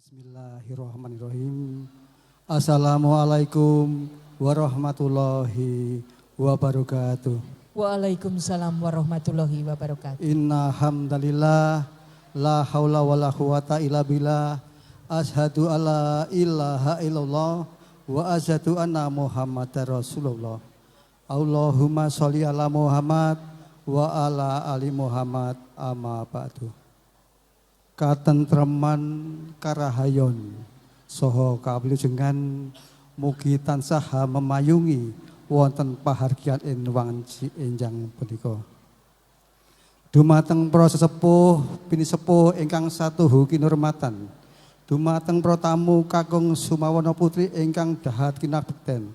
Bismillahirrahmanirrahim. Assalamualaikum warahmatullahi wabarakatuh. Waalaikumsalam warahmatullahi wabarakatuh. Inna hamdalillah la haula wala quwata illa billah. Asyhadu alla ilaha illallah wa asyhadu anna Muhammadar Rasulullah. Allahumma sholli ala Muhammad wa ala ali Muhammad amma ba'du. Katentreman karahayon soho kawilujengan mugi tansah memayungi wonten pahargyan ing wanci enjang punika. Dumateng para sesepuh pinisepuh ingkang satuhu kinurmatan. Dumateng para tamu kakung Sumawana Putri ingkang dahat kinabekten.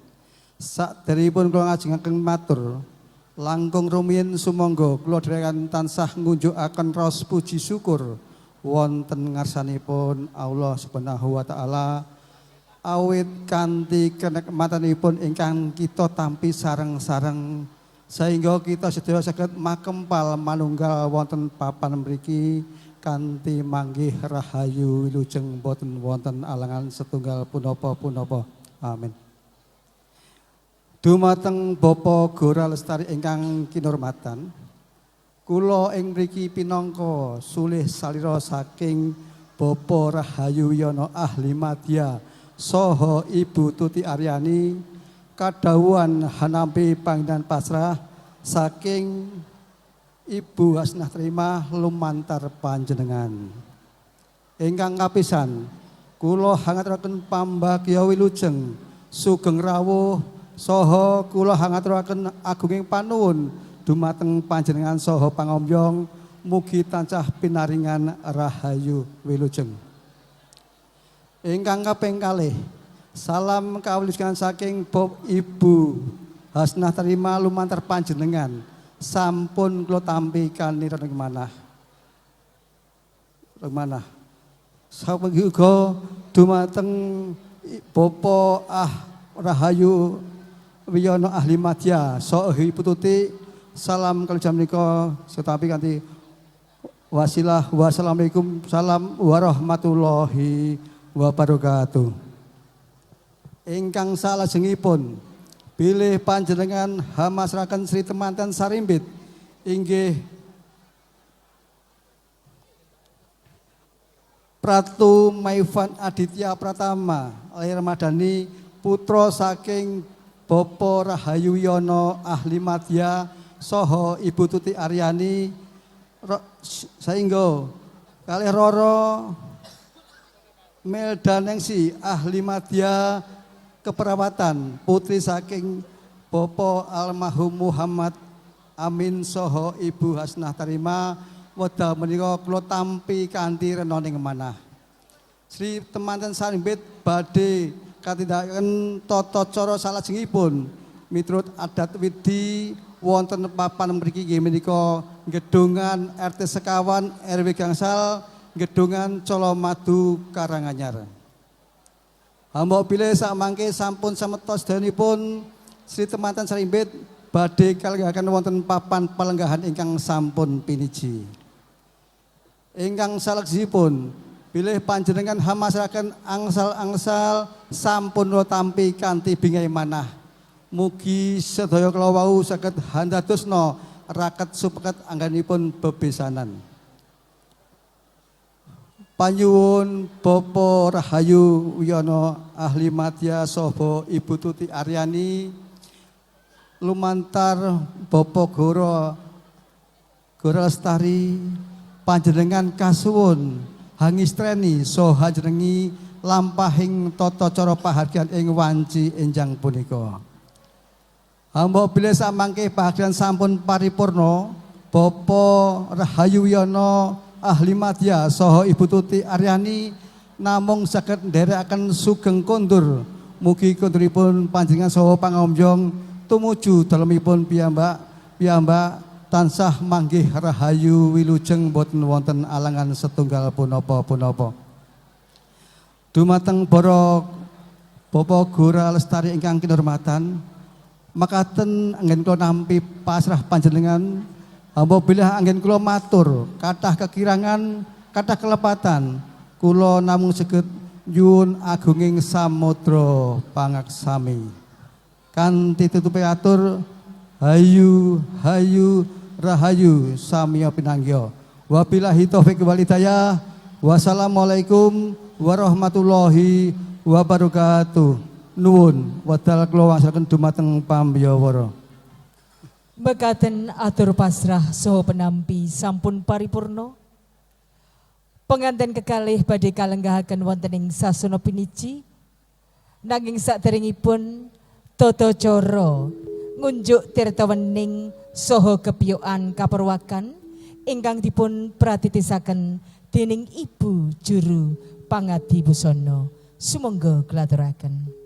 Saderengipun kula ngajengaken matur langkung rumiyin sumangga kula dherekaken tansah ngunjukaken raos puji syukur wonten ngarsanipun Allah Subhanahu wa taala awit kanthi kenikmatanipun ingkang kita tampi sareng-sareng sehingga kita sedaya saged makempal manunggal wonten papan mriki kanthi manggih rahayu wilujeng boten wonten alangan setunggal punapa-punapa. Amin. Dumateng Bapak Gora Lestari ingkang kinurmatan, kula ing mriki pinangka sulih salira saking Bapak Rahayu Wiyono Ahli Madya saha Ibu Tuti Aryani kadhawuhan hanampi panggilan pasrah saking Ibu Hasnah Terima lumantar panjenengan. Ingkang kapisan kula hangaturaken pambagya wilujeng sugeng rawuh saha kula hangaturaken agunging panuwun dumateng panjenengan saha pangombyong mugi tansah pinaringan rahayu wilujeng. Ingkang kaping kalih salam kawilujengan saking Bob Ibu Hasnah Terima lumantar panjenengan sampun kula tampi kanira ing manah. Manah. Sapunika uga dumateng Bapak Rahayu Wiyono Ahli Madya saha Ibu Tuti salam kalih menika setapi kanthi wasilah wassalamualaikum salam warahmatullahi wabarakatuh. Ingkang salajengipun bilih panjenengan hamasraken Sri Temanten Sarimbit inggih Pratu Maifan Aditya Pratama lahir Madani putra saking Bapak Rahayu Wiyono Ahli Madya saha Ibu Tuti Aryani sehingga kalih Roro Meldanengsi Ahli Madya keperawatan putri saking Bapak almarhum Muhammad Amin saha Ibu Hasnah Terima wekdal menika kula tampi kanthi renoning manah. Sri Temanten Sarimbit badhe katindakaken tata cara salajengipun miturut adat widi wonten papan mriki nggih menika gedungan RT sekawan RW gangsal gedungan Colomadu Karanganyar. Hamba bilih samangke sampun semetos dayanipun Sri Temanten Sarimbit badhe kalenggahaken wonten papan palenggahan ingkang sampun piniji. Ingkang salajengipun bilih panjenengan hamasraken angsal-angsal sampun kula tampi kanthi bingkai manah. Mugi sedaya kula wau saged handadosna raket supaket anggenipun bebesanan. Panyuwun Bapak Rahayu Wiyono Ahli Madya saha Ibu Tuti Aryani lumantar Bapak Gora Lestari panjenengan kasuwun hangistreni saha jenengi lampahing tata cara pahargyan ing wanci enjang punika. Hamba bilih samangke pahargyan sampun paripurna Bapak Rahayu Wiyono Ahli Madya saha Ibu Tuti Aryani namung saged nderekaken sugeng kondur. Mugi konduripun panjenengan saha pangombyong tumuju dalemipun piyambak tansah manggih rahayu wilujeng boten wonten alangan setunggal punapa-punapa. Dumateng para Bapak Gora Lestari ingkang kinurmatan, makaten anggen kula nampi pasrah panjenengan hamba bilih anggen kula matur kathah kekirangan, kathah kelepatan, kula namung saged nyuwun agunging samudra pangaksami. Kanthi tutupe atur hayu hayu rahayu samiya pinanggya. Wabillahi taufik wal hidayah. Wassalamualaikum warahmatullahi wabarakatuh. Nuwun wedal kula wangsulaken dumateng pambiyawara. Mekaten atur pasrah saha penampi sampun paripurna. Penganten kekalih badhe kalenggahaken wonten ing sasana piniji. Nanging saderengipun tata cara ngunjuk tirta wening saha kepiyokan kaperwakan ingkang dipun pratitisaken dening Ibu Juru Pangadi Busana. Sumangga klaturaken.